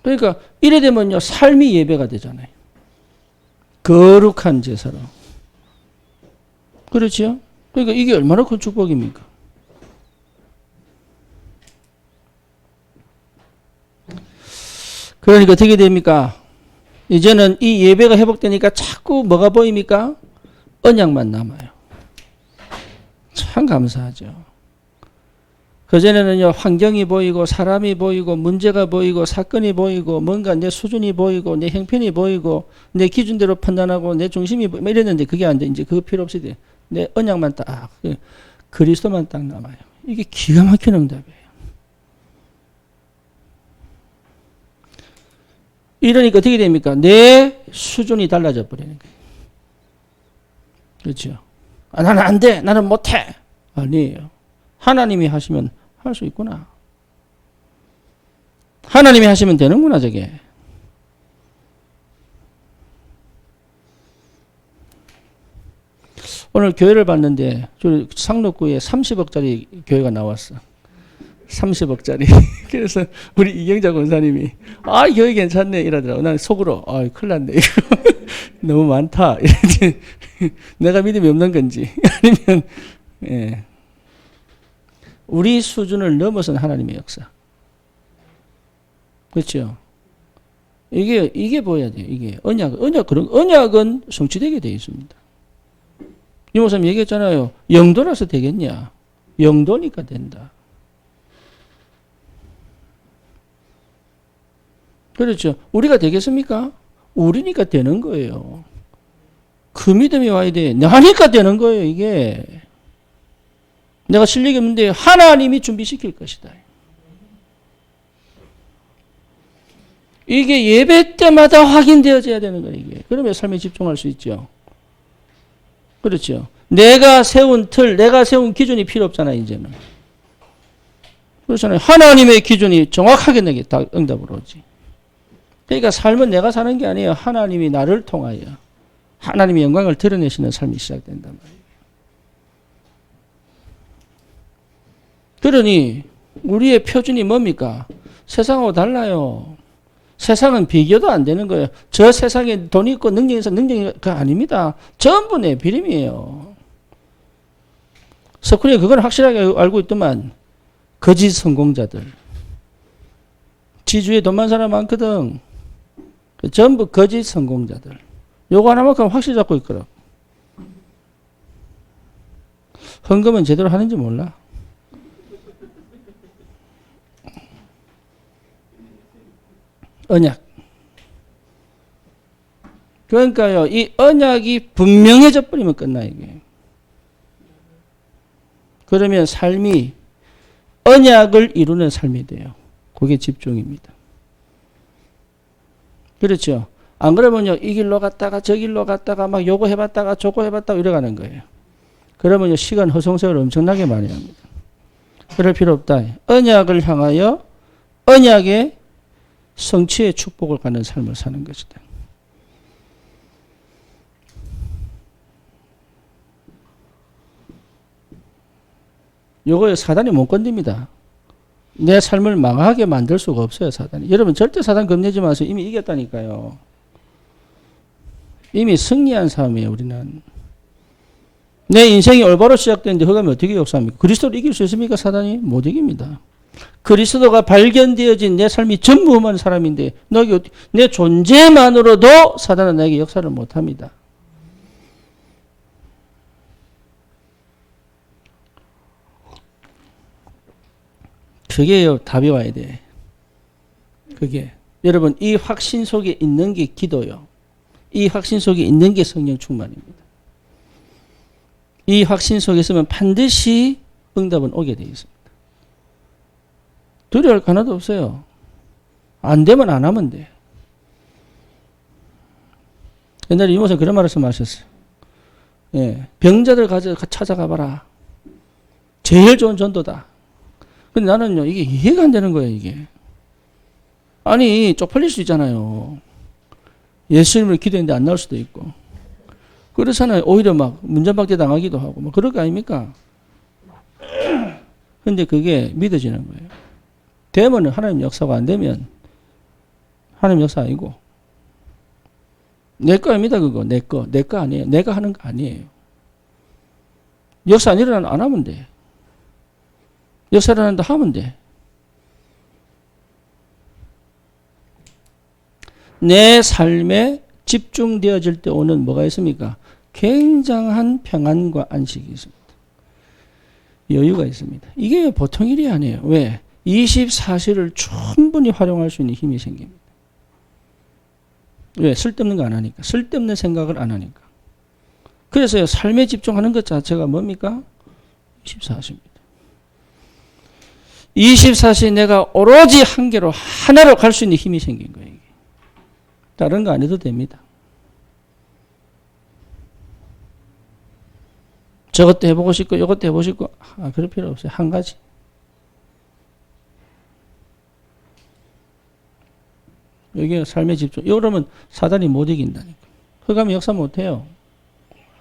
그러니까 이래 되면요 삶이 예배가 되잖아요. 거룩한 제사로. 그렇죠? 그러니까 이게 얼마나 큰 축복입니까? 그러니까 어떻게 됩니까? 이제는 이 예배가 회복되니까 자꾸 뭐가 보입니까? 언약만 남아요. 참 감사하죠. 그전에는요, 환경이 보이고, 사람이 보이고, 문제가 보이고, 사건이 보이고, 뭔가 내 수준이 보이고, 내 형편이 보이고, 내 기준대로 판단하고, 내 중심이 뭐 이랬는데 그게 안 돼. 이제 그거 필요 없이 돼. 내 언약만 딱, 그리스도만 딱 남아요. 이게 기가 막힌 응답이에요. 이러니까 어떻게 됩니까? 내 수준이 달라져 버리는 거예요. 그렇죠? 아, 나는 안 돼. 나는 못해. 아니에요. 하나님이 하시면 할 수 있구나. 하나님이 하시면 되는구나, 저게. 오늘 교회를 봤는데 상록구에 30억짜리 교회가 나왔어. 30억짜리. 그래서 우리 이경자 권사님이 아, 교회 괜찮네 이러더라고. 난 속으로 아, 큰일 났네. 너무 많다. 내가 믿음이 없는 건지 아니면 예. 우리 수준을 넘어선 하나님의 역사. 그렇죠? 이게 보여야 돼요. 이게 언약은 성취되게 되어 있습니다. 이 목사님 얘기했잖아요. 영도라서 되겠냐? 영도니까 된다. 그렇죠. 우리가 되겠습니까? 우리니까 되는 거예요. 그 믿음이 와야 돼. 나니까 되는 거예요, 이게. 내가 실력이 없는데 하나님이 준비시킬 것이다. 이게 예배 때마다 확인되어져야 되는 거예요, 이게. 그러면 삶에 집중할 수 있죠. 그렇죠. 내가 세운 틀, 내가 세운 기준이 필요 없잖아요, 이제는. 그렇잖아요. 하나님의 기준이 정확하게 내게 다 응답으로 오지. 그러니까 삶은 내가 사는 게 아니에요. 하나님이 나를 통하여 하나님의 영광을 드러내시는 삶이 시작된단 말이에요. 그러니 우리의 표준이 뭡니까? 세상하고 달라요. 세상은 비교도 안 되는 거예요. 저 세상에 돈이 있고 능력이 있어 능력이 아닙니다. 전부 내 비림이에요. 서쿨이 그건 확실하게 알고 있더만 거짓 성공자들. 지주에 돈 많은 사람 많거든. 전부 거짓 성공자들. 요거 하나만큼 확실히 잡고 있거라. 헌금은 제대로 하는지 몰라. 언약. 그러니까요, 이 언약이 분명해져 버리면 끝나, 이게. 그러면 삶이 언약을 이루는 삶이 돼요. 그게 집중입니다. 그렇죠. 안 그러면요, 이 길로 갔다가 저 길로 갔다가 막 요거 해봤다가 저거 해봤다가 이래가는 거예요. 그러면요, 시간 허송세월 엄청나게 많이 합니다. 그럴 필요 없다. 언약을 향하여 언약의 성취의 축복을 갖는 삶을 사는 것이다. 요거에 사단이 못 건듭니다. 내 삶을 망하게 만들 수가 없어요, 사단이. 여러분 절대 사단 겁내지 마세요. 이미 이겼다니까요. 이미 승리한 삶이에요, 우리는. 내 인생이 올바로 시작되는데 허가면 어떻게 역사합니까? 그리스도를 이길 수 있습니까, 사단이? 못 이깁니다. 그리스도가 발견되어진 내 삶이 전부 험한 사람인데 내 존재만으로도 사단은 나에게 역사를 못합니다. 그게 답이 와야 돼. 그게 여러분 이 확신 속에 있는 게 기도요. 이 확신 속에 있는 게 성령 충만입니다. 이 확신 속에 있으면 반드시 응답은 오게 되어 있습니다. 두려워할 거 하나도 없어요. 안 되면 안 하면 돼. 옛날에 이모선 그런 말을 하셨어요. 예, 병자들 찾아가 봐라. 제일 좋은 전도다. 근데 나는요, 이게 이해가 안 되는 거예요, 이게. 아니, 쪽팔릴 수 있잖아요. 예수님을 기도했는데 안 나올 수도 있고. 그렇잖아요. 오히려 막 문전박대 당하기도 하고, 뭐 그럴 거 아닙니까? 근데 그게 믿어지는 거예요. 되면 하나님 역사가 안 되면 하나님 역사 아니고. 내 거입니다, 그거. 내 거. 내 거 아니에요. 내가 하는 거 아니에요. 역사 안 일어나면 안 하면 돼. 역사 일어난다 하면 돼. 내 삶에 집중되어질 때 오는 뭐가 있습니까? 굉장한 평안과 안식이 있습니다. 여유가 있습니다. 이게 보통 일이 아니에요. 왜? 24시를 충분히 활용할 수 있는 힘이 생깁니다. 왜? 쓸데없는 거 안 하니까. 쓸데없는 생각을 안 하니까. 그래서 삶에 집중하는 것 자체가 뭡니까? 24시입니다. 24시 내가 오로지 한 개로 하나로 갈 수 있는 힘이 생긴 거예요. 이게. 다른 거 안 해도 됩니다. 저것도 해보고 싶고 이것도 해보고 싶고 그럴 필요 없어요. 한 가지. 여기가 삶의 집중. 이러면 사단이 못 이긴다니까. 흑암이 역사 못해요.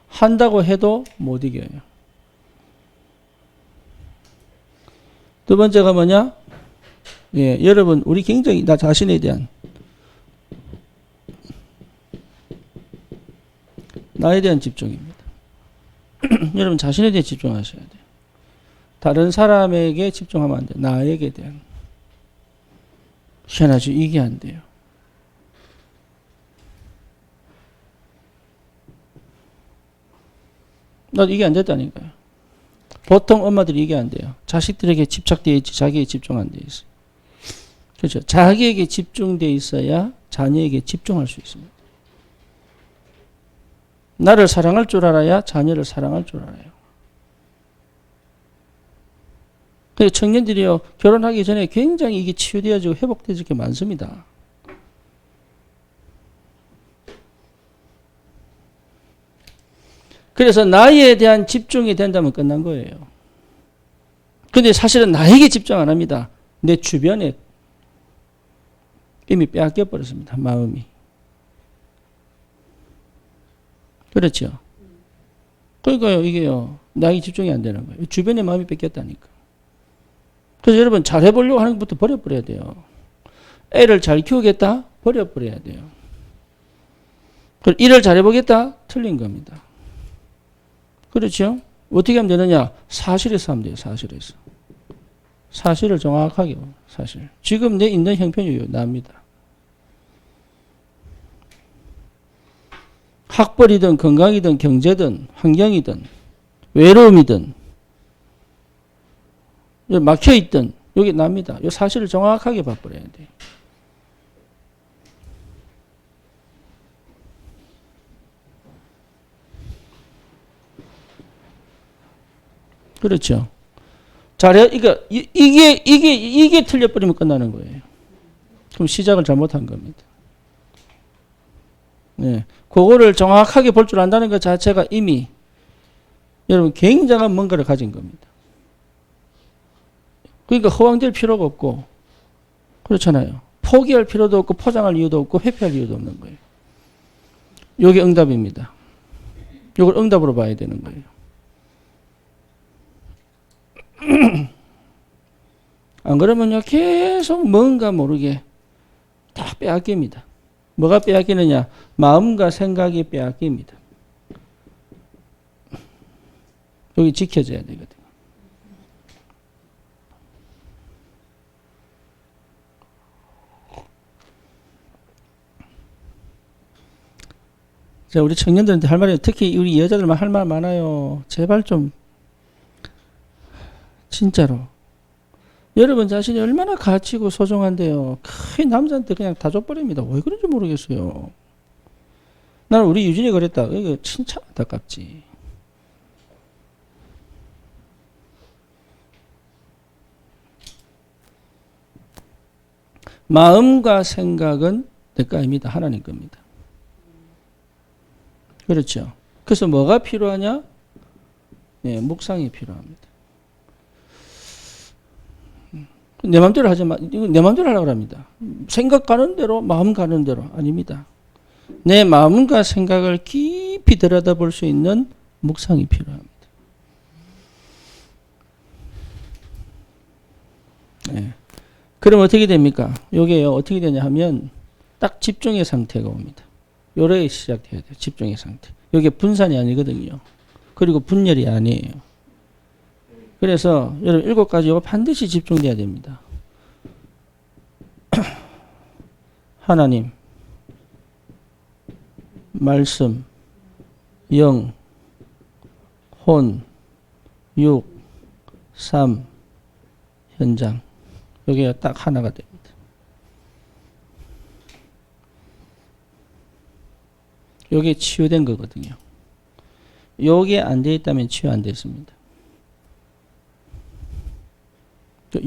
한다고 해도 못 이겨요. 두 번째가 뭐냐? 예, 여러분 우리 굉장히 나 자신에 대한 나에 대한 집중입니다. 여러분 자신에 대해 집중하셔야 돼요. 다른 사람에게 집중하면 안 돼요. 나에게 대한. 희한하죠. 이게 안 돼요. 나도 이게 안 됐다니까요. 보통 엄마들이 이게 안 돼요. 자식들에게 집착되어 있지 자기에게 집중 안 되어 있어요. 그렇죠. 자기에게 집중되어 있어야 자녀에게 집중할 수 있습니다. 나를 사랑할 줄 알아야 자녀를 사랑할 줄 알아요. 그래서 청년들이요, 결혼하기 전에 굉장히 이게 치유되어지고 회복되어질 게 많습니다. 그래서 나에 대한 집중이 된다면 끝난 거예요. 근데 사실은 나에게 집중 안 합니다. 내 주변에 이미 빼앗겨 버렸습니다. 마음이. 그렇죠. 그러니까요, 이게요, 나에게 집중이 안 되는 거예요. 주변에 마음이 뺏겼다니까. 그래서 여러분, 잘해보려고 하는 것부터 버려버려야 돼요. 애를 잘 키우겠다? 버려버려야 돼요. 일을 잘해보겠다? 틀린 겁니다. 그렇죠? 어떻게 하면 되느냐? 사실에서 하면 돼요. 사실에서. 사실을 정확하게, 사실. 지금 내 있는 형편이 납니다. 학벌이든 건강이든 경제든 환경이든 외로움이든 막혀있든 여기 납니다. 이 사실을 정확하게 바꿔야 돼요. 그렇죠. 잘해, 이게 틀려버리면 끝나는 거예요. 그럼 시작을 잘못한 겁니다. 네. 그거를 정확하게 볼 줄 안다는 것 자체가 이미 여러분 굉장한 뭔가를 가진 겁니다. 그러니까 허황될 필요가 없고, 그렇잖아요. 포기할 필요도 없고, 포장할 이유도 없고, 회피할 이유도 없는 거예요. 이게 응답입니다. 이걸 응답으로 봐야 되는 거예요. 안 그러면요, 계속 뭔가 모르게 다 빼앗깁니다. 뭐가 빼앗기느냐? 마음과 생각이 빼앗깁니다. 여기 지켜져야 되거든요. 자, 우리 청년들한테 할 말이, 특히 우리 여자들만 할 말 많아요. 제발 좀, 진짜로. 여러분 자신이 얼마나 가치고 소중한데요. 그 남자한테 그냥 다 줘버립니다. 왜 그런지 모르겠어요. 나는 우리 유진이 그랬다. 이거 진짜 안타깝지. 마음과 생각은 내 거 아닙니다. 하나님 겁니다. 그렇죠. 그래서 뭐가 필요하냐? 네, 묵상이 필요합니다. 내 마음대로 하지 마. 이거 내 마음대로 하려고 합니다. 생각 가는 대로, 마음 가는 대로. 아닙니다. 내 마음과 생각을 깊이 들여다볼 수 있는 묵상이 필요합니다. 네. 그럼 어떻게 됩니까? 요게요, 어떻게 되냐 하면, 딱 집중의 상태가 옵니다. 요래 시작해야 돼요. 집중의 상태. 요게 분산이 아니거든요. 그리고 분열이 아니에요. 그래서 여러분 7가지 이거 반드시 집중돼야 됩니다. 하나님, 말씀, 영, 혼, 육, 삶, 현장. 여기가 딱 하나가 됩니다. 요게 치유된 거거든요. 요게 안 돼 있다면 치유 안 됐습니다.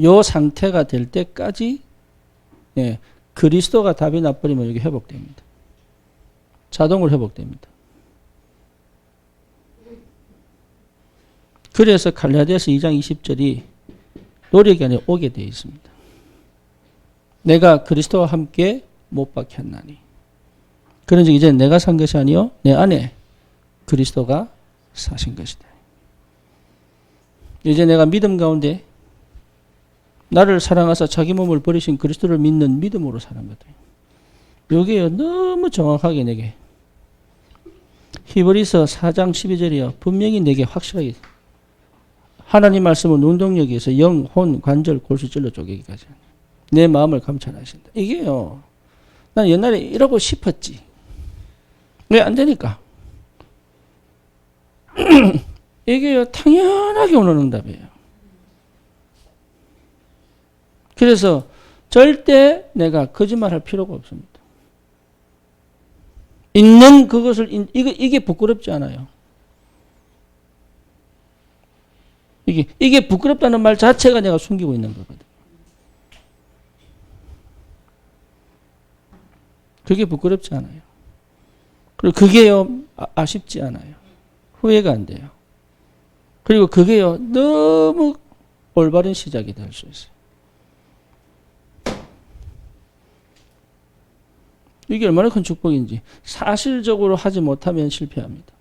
요 상태가 될 때까지 그리스도가 답이 나버리면 여기 회복됩니다. 자동으로 회복됩니다. 그래서 갈라디아서 2장 20절이 노력이 아니라 오게 되어 있습니다. 내가 그리스도와 함께 못 박혔나니. 그런즉 이제 내가 산 것이 아니요 내 안에 그리스도가 사신 것이다. 이제 내가 믿음 가운데 나를 사랑하사 자기 몸을 버리신 그리스도를 믿는 믿음으로 사는 거다. 여기에 너무 정확하게 내게 히브리서 4장 12절이요. 분명히 내게 확실하게 하나님 말씀은 운동력에서 영, 혼, 관절, 골수, 찔러 쪼개기까지 내 마음을 감찰하신다. 이게요. 난 옛날에 이러고 싶었지. 왜 안 되니까. 이게요. 당연하게 오는 응답이에요. 그래서 절대 내가 거짓말할 필요가 없습니다. 있는 그것을 이게 부끄럽지 않아요. 이게 부끄럽다는 말 자체가 내가 숨기고 있는 거거든. 그게 부끄럽지 않아요. 그리고 그게요 아쉽지 않아요. 후회가 안 돼요. 그리고 그게요 너무 올바른 시작이 될 수 있어요. 이게 얼마나 큰 축복인지. 사실적으로 하지 못하면 실패합니다.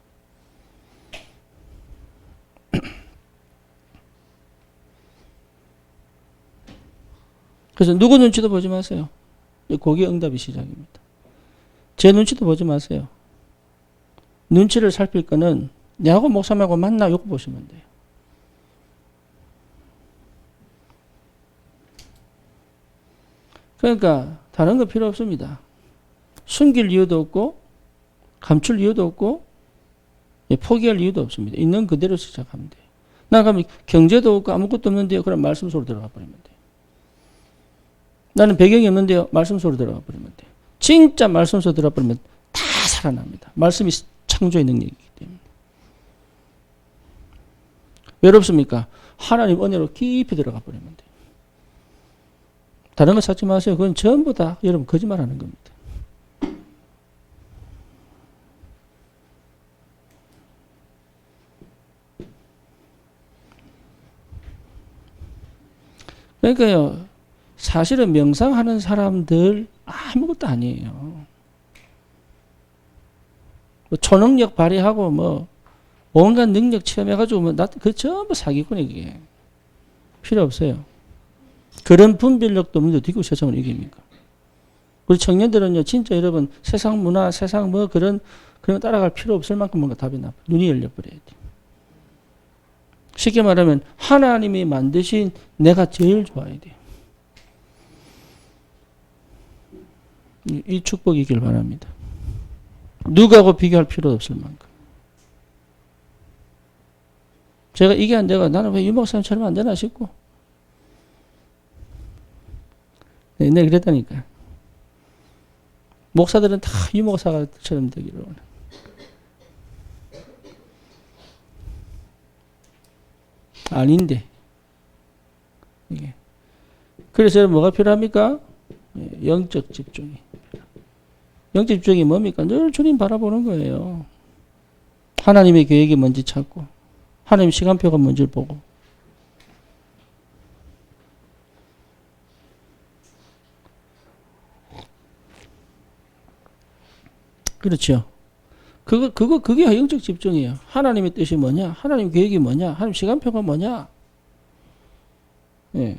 그래서 누구 눈치도 보지 마세요. 거기에 응답이 시작입니다. 제 눈치도 보지 마세요. 눈치를 살필 거는 내하고 목사님하고 만나 요거 보시면 돼요. 그러니까 다른 거 필요 없습니다. 숨길 이유도 없고 감출 이유도 없고 포기할 이유도 없습니다. 있는 그대로 시작하면 돼요. 나 그러면 경제도 없고 아무것도 없는데요. 그럼 말씀 속으로 들어가 버리면 돼요. 나는 배경이 없는데요. 말씀 속으로 들어가 버리면 돼요. 진짜 말씀 속으로 들어가 버리면 다 살아납니다. 말씀이 창조의 능력이기 때문에. 외롭습니까? 하나님 은혜로 깊이 들어가 버리면 돼요. 다른 거 찾지 마세요. 그건 전부 다 여러분 거짓말하는 겁니다. 그러니까요, 사실은 명상하는 사람들 아무것도 아니에요. 뭐 초능력 발휘하고 뭐 온갖 능력 체험해가지고 뭐 그 전부 사기꾼이 그게 필요 없어요. 그런 분별력도 없는데 어떻게 세상을 이깁니까? 우리 청년들은요, 진짜 여러분 세상 문화, 세상 뭐 그런 거 따라갈 필요 없을 만큼 뭔가 답이 나. 눈이 열려버려야 돼. 쉽게 말하면 하나님이 만드신 내가 제일 좋아야 돼요. 이 축복이길 바랍니다. 누구하고 비교할 필요 없을 만큼. 제가 이게 안 되고 나는 왜 유 목사님처럼 안 되나 싶고 내가 그랬다니까. 목사들은 다 유 목사처럼 되기를 원해. 아닌데. 이게. 그래서 뭐가 필요합니까? 영적 집중이. 영적 집중이 뭡니까? 늘 주님 바라보는 거예요. 하나님의 계획이 뭔지 찾고, 하나님 시간표가 뭔지를 보고. 그렇죠. 그게 영적 집중이에요. 하나님의 뜻이 뭐냐? 하나님 계획이 뭐냐? 하나님 시간표가 뭐냐? 예.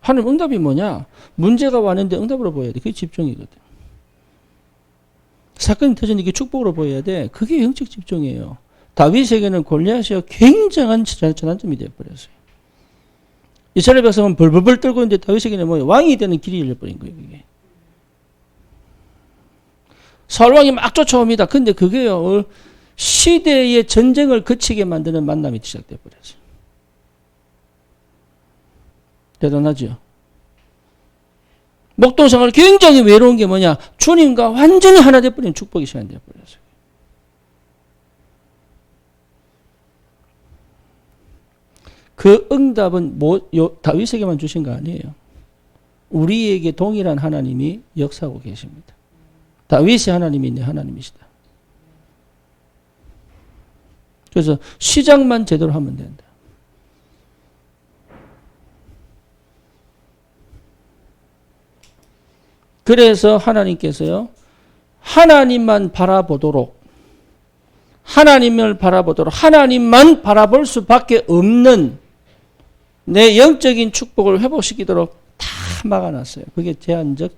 하나님 응답이 뭐냐? 문제가 왔는데 응답으로 보여야 돼. 그게 집중이거든. 사건이 터지는 게 축복으로 보여야 돼. 그게 영적 집중이에요. 다윗에게는 골리앗이 굉장한 전환점이 되어버렸어요. 이스라엘 백성은 벌벌벌 떨고 있는데 다윗에게는 왕이 되는 길이 열려버린 거예요. 그게. 사울왕이 막 쫓아옵니다. 근데 그게요, 시대의 전쟁을 그치게 만드는 만남이 시작돼 버렸어요. 대단하죠. 목동생활 굉장히 외로운 게 뭐냐? 주님과 완전히 하나 돼버린 축복의 시간이 돼버렸어요. 그 응답은 다윗에게만 주신 거 아니에요. 우리에게 동일한 하나님이 역사하고 계십니다. 다윗이 하나님이 내 하나님이시다. 그래서 시작만 제대로 하면 된다. 그래서 하나님께서요, 하나님만 바라보도록, 하나님을 바라보도록, 하나님만 바라볼 수밖에 없는 내 영적인 축복을 회복시키도록 다 막아놨어요. 그게 제한적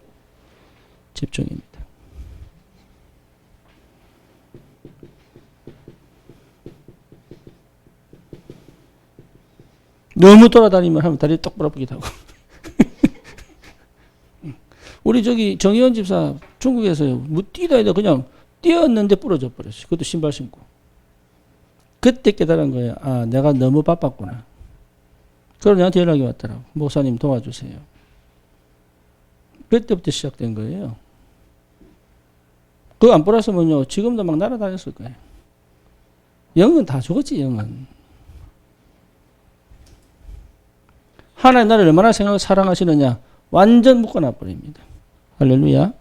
집중입니다. 너무 돌아다니면 하면 다리 똑 부러지기도 하고. 우리 저기 정의원 집사 중국에서요, 뭐 뛰다 그냥 뛰었는데 부러져 버렸어요. 그것도 신발 신고. 그때 깨달은 거예요. 아, 내가 너무 바빴구나. 그럼 나한테 연락이 왔더라고. 목사님 도와주세요. 그때부터 시작된 거예요. 그거 안 부러졌으면요, 지금도 막 날아다녔을 거예요. 영은 다 죽었지, 영은. 하나님 나를 얼마나 사랑하시느냐, 완전 묶어놔 버립니다. 할렐루야.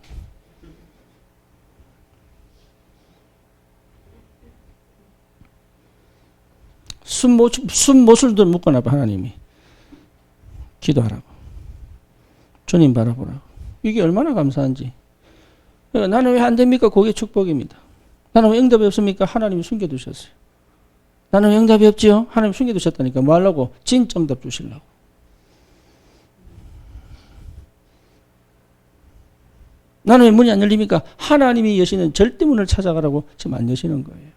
순모술들 묶어놔 봐, 하나님이. 기도하라고. 주님 바라보라고. 이게 얼마나 감사한지. 그러니까 나는 왜 안 됩니까? 그게 축복입니다. 나는 왜 응답이 없습니까? 하나님이 숨겨두셨어요. 나는 왜 응답이 없지요? 하나님이 숨겨두셨다니까. 뭐 하려고? 진짜 응답 주시려고. 나는 왜 문이 안 열립니까? 하나님이 여시는 절대 문을 찾아가라고 지금 안 여시는 거예요.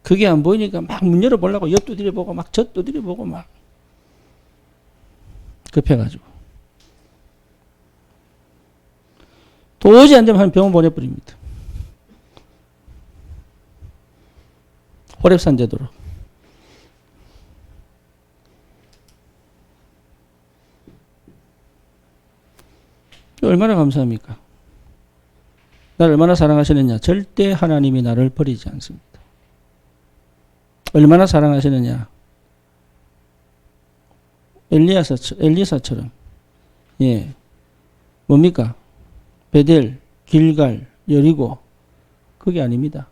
그게 안 보이니까 막 문 열어보려고 옆 두드려보고 막 저 두드려보고 막 급해가지고 도저히 안 되면 한 병원 보내버립니다. 호렙산 제도로. 얼마나 감사합니까? 나를 얼마나 사랑하시느냐? 절대 하나님이 나를 버리지 않습니다. 얼마나 사랑하시느냐? 엘리사처럼. 예. 뭡니까? 베델, 길갈, 여리고. 그게 아닙니다.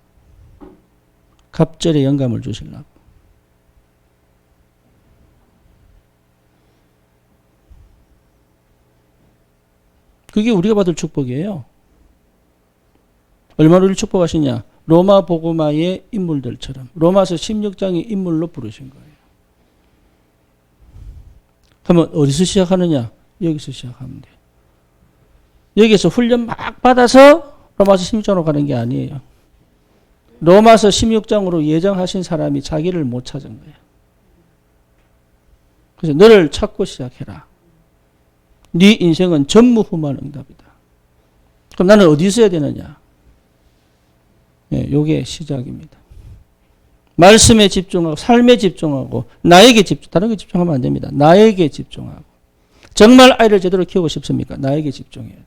갑절의 영감을 주시려고. 그게 우리가 받을 축복이에요. 얼마나 우리를 축복하시냐? 로마 복음화의 인물들처럼 로마서 16장의 인물로 부르신 거예요. 그러면 어디서 시작하느냐? 여기서 시작하면 돼요. 여기서 훈련 막 받아서 로마서 16장으로 가는 게 아니에요. 로마서 16장으로 예정하신 사람이 자기를 못 찾은 거예요. 그래서 너를 찾고 시작해라. 네 인생은 전무후무한 응답이다. 그럼 나는 어디 있어야 되느냐? 예, 요게 시작입니다. 말씀에 집중하고 삶에 집중하고 나에게 집중, 다른 게 집중하면 안 됩니다. 나에게 집중하고. 정말 아이를 제대로 키우고 싶습니까? 나에게 집중해야 돼.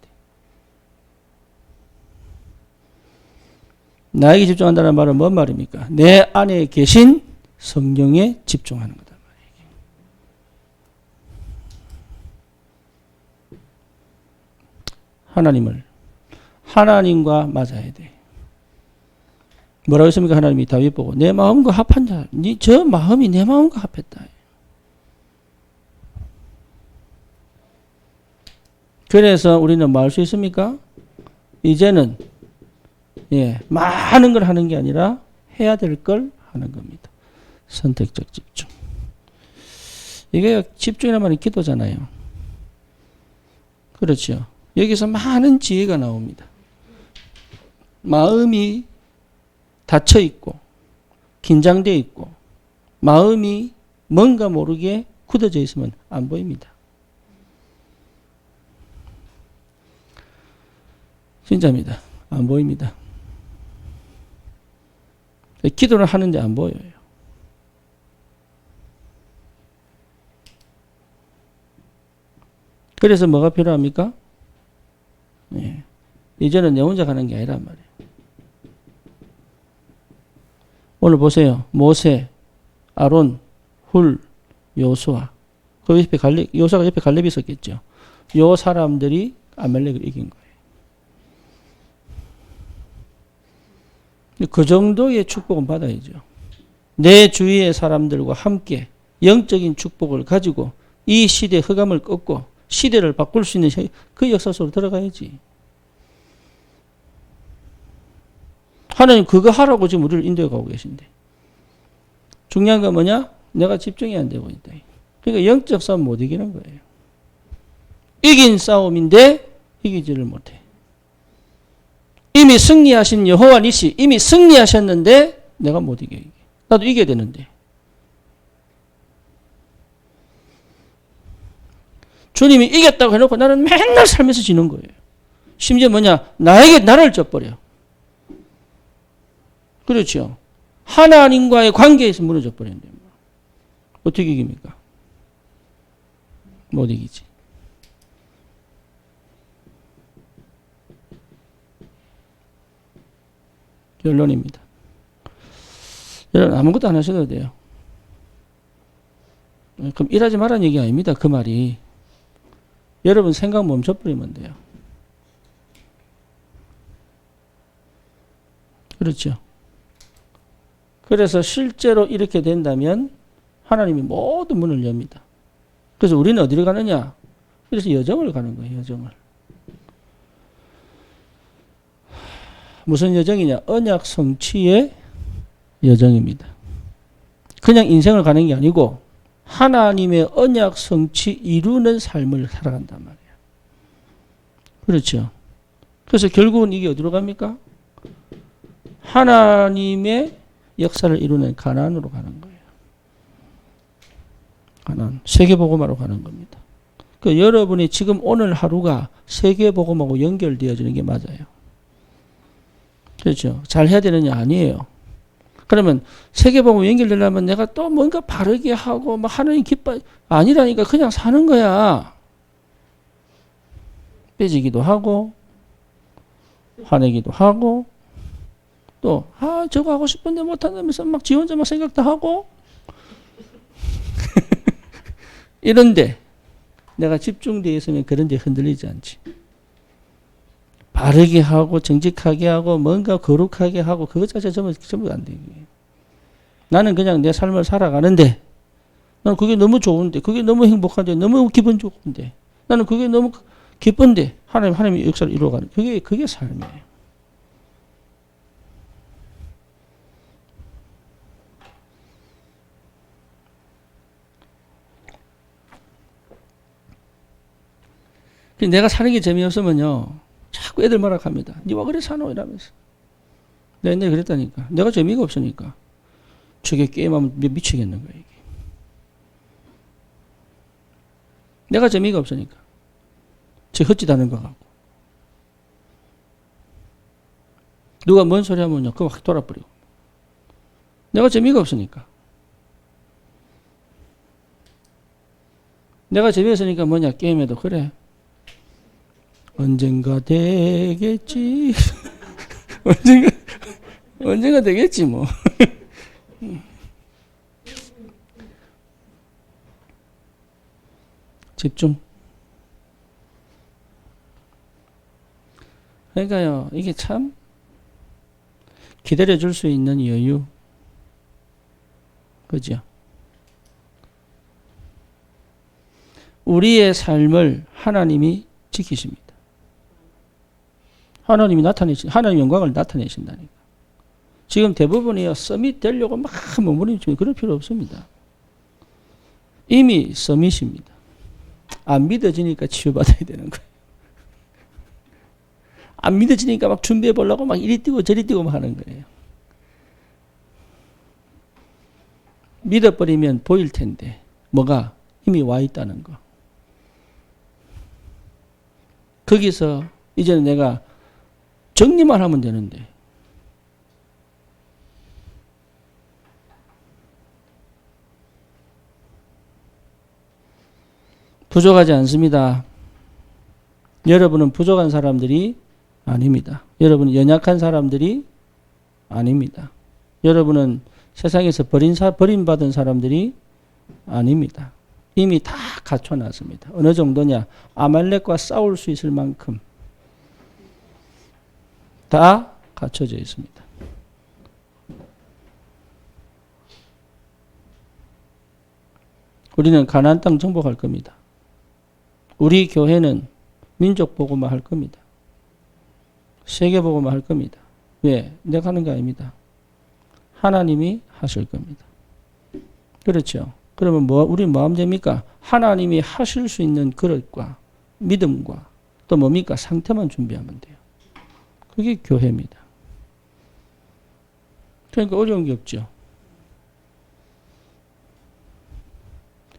나에게 집중한다는 말은 뭔 말입니까? 내 안에 계신 성령에 집중하는 거다. 하나님과 맞아야 돼. 뭐라고 했습니까? 하나님이 다윗 보고 내 마음과 합한 자, 저 마음이 내 마음과 합했다. 그래서 우리는 뭐 할 수 있습니까? 이제는 많은 걸 하는 게 아니라 해야 될 걸 하는 겁니다. 선택적 집중. 이게 집중이란 말이 기도잖아요. 그렇죠. 여기서 많은 지혜가 나옵니다. 마음이 닫혀 있고 긴장되어 있고 마음이 뭔가 모르게 굳어져 있으면 안 보입니다. 진짜입니다. 안 보입니다. 기도를 하는데 안 보여요. 그래서 뭐가 필요합니까? 네. 이제는 내 혼자 가는 게 아니란 말이에요. 오늘 보세요. 모세, 아론, 훌, 요수아. 그 옆에 요수아가 옆에 갈렙이 있었겠죠. 요 사람들이 아말렉을 이긴 거예요. 그 정도의 축복은 받아야죠. 내 주위의 사람들과 함께 영적인 축복을 가지고 이 시대의 흑암을 꺾고 시대를 바꿀 수 있는 그 역사 속으로 들어가야지. 하나님 그거 하라고 지금 우리를 인도해 가고 계신데. 중요한 건 뭐냐? 내가 집중이 안 되고 있다. 그러니까 영적 싸움 못 이기는 거예요. 이긴 싸움인데 이기지를 못해. 이미 승리하신 여호와 니시 이미 승리하셨는데 내가 못 이겨. 나도 이겨야 되는데. 주님이 이겼다고 해놓고 나는 맨날 살면서 지는 거예요. 심지어 뭐냐? 나에게 나를 져버려. 그렇죠. 하나님과의 관계에서 무너져 버렸는데 어떻게 이깁니까? 못 이기지. 결론입니다. 여러분 아무것도 안 하셔도 돼요. 그럼 일하지 말라는 얘기 아닙니다. 그 말이. 여러분 생각 멈춰버리면 돼요. 그렇죠. 그래서 실제로 이렇게 된다면 하나님이 모든 문을 엽니다. 그래서 우리는 어디로 가느냐? 그래서 여정을 가는 거예요. 여정을. 무슨 여정이냐? 언약 성취의 여정입니다. 그냥 인생을 가는 게 아니고 하나님의 언약 성취 이루는 삶을 살아간단 말이에요. 그렇죠. 그래서 결국은 이게 어디로 갑니까? 하나님의 역사를 이루는 가나안으로 가는 거예요. 가나안. 세계복음화로 가는 겁니다. 그 여러분이 지금 오늘 하루가 세계복음하고 연결되어지는 게 맞아요. 그렇죠. 잘 해야 되느냐? 아니에요. 그러면 세계복음 연결되려면 내가 또 뭔가 바르게 하고 막 하나님 기뻐 아니라니까 그냥 사는 거야. 빼지기도 하고 화내기도 하고 또 저거 하고 싶은데 못한다면서 막 지 혼자 막 생각도 하고 이런데 내가 집중되어 있으면 그런 데 흔들리지 않지. 바르게 하고 정직하게 하고 뭔가 거룩하게 하고 그것 자체 전부 안 되게. 나는 그냥 내 삶을 살아가는데 나는 그게 너무 좋은데 그게 너무 행복한데 너무 기분 좋은데 나는 그게 너무 기쁜데 하나님의 역사를 이루어가는 그게 삶이에요. 내가 사는 게 재미없으면요 자꾸 애들 뭐라 합니다. 니와 그래 사노 이러면서. 내가 옛날에 그랬다니까. 내가 재미가 없으니까. 저게 게임하면 미치겠는 거야 이게. 내가 재미가 없으니까. 저 헛짓하는 거 같고. 누가 뭔 소리 하면요 그거 확 돌아버리고. 내가 재미가 없으니까. 내가 재미없으니까 뭐냐 게임해도 그래. 언젠가 되겠지. 언젠가 되겠지 뭐. 집중. 그러니까요 이게 참 기다려줄 수 있는 여유. 그죠? 우리의 삶을 하나님이 지키십니다. 하나님이 하나님 영광을 나타내신다니까. 지금 대부분이요, 서밋 되려고 막 머무르면 그럴 필요 없습니다. 이미 서밋입니다. 안 믿어지니까 치유받아야 되는 거예요. 안 믿어지니까 막 준비해 보려고 막 이리 뛰고 저리 뛰고 막 하는 거예요. 믿어버리면 보일 텐데, 뭐가 이미 와 있다는 거. 거기서 이제는 내가 정리만 하면 되는데. 부족하지 않습니다. 여러분은 부족한 사람들이 아닙니다. 여러분은 연약한 사람들이 아닙니다. 여러분은 세상에서 버림받은 사람들이 아닙니다. 이미 다 갖춰놨습니다. 어느 정도냐? 아말렉과 싸울 수 있을 만큼 다 갖춰져 있습니다. 우리는 가나안 땅 정복할 겁니다. 우리 교회는 민족 보고만 할 겁니다. 세계 보고만 할 겁니다. 왜? 내가 하는 게 아닙니다. 하나님이 하실 겁니다. 그렇죠? 그러면 우리 뭐 하면 됩니까? 하나님이 하실 수 있는 그릇과 믿음과 또 뭡니까? 상태만 준비하면 돼요. 그게 교회입니다. 그러니까 어려운 게 없죠.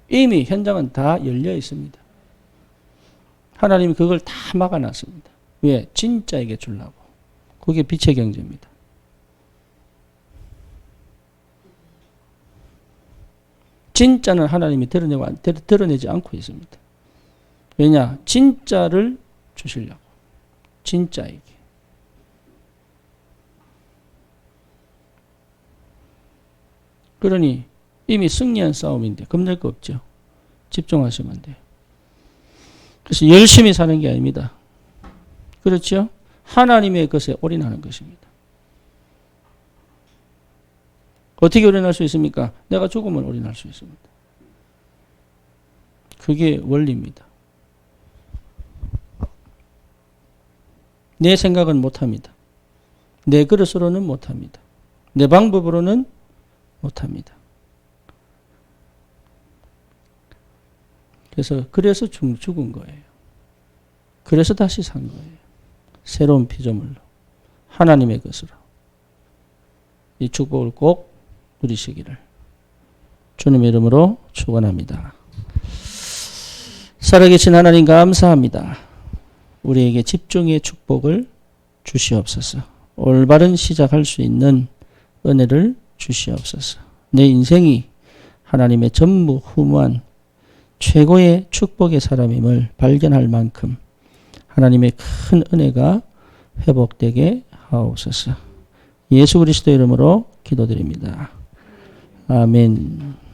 이미 현장은 다 열려 있습니다. 하나님이 그걸 다 막아놨습니다. 왜? 진짜에게 주려고. 그게 빛의 경제입니다. 진짜는 하나님이 드러내지 않고 있습니다. 왜냐? 진짜를 주시려고. 진짜에게. 그러니 이미 승리한 싸움인데 겁낼 거 없죠. 집중하시면 돼요. 그래서 열심히 사는 게 아닙니다. 그렇죠? 하나님의 것에 올인하는 것입니다. 어떻게 올인할 수 있습니까? 내가 죽으면 올인할 수 있습니다. 그게 원리입니다. 내 생각은 못합니다. 내 그릇으로는 못합니다. 내 방법으로는 못합니다. 그래서 죽은 거예요. 그래서 다시 산 거예요. 새로운 피조물로. 하나님의 것으로. 이 축복을 꼭 누리시기를 주님의 이름으로 축원합니다. 살아계신 하나님 감사합니다. 우리에게 집중의 축복을 주시옵소서. 올바른 시작할 수 있는 은혜를 주시옵소서. 내 인생이 하나님의 전무후무한 최고의 축복의 사람임을 발견할 만큼 하나님의 큰 은혜가 회복되게 하옵소서. 예수 그리스도 이름으로 기도드립니다. 아멘.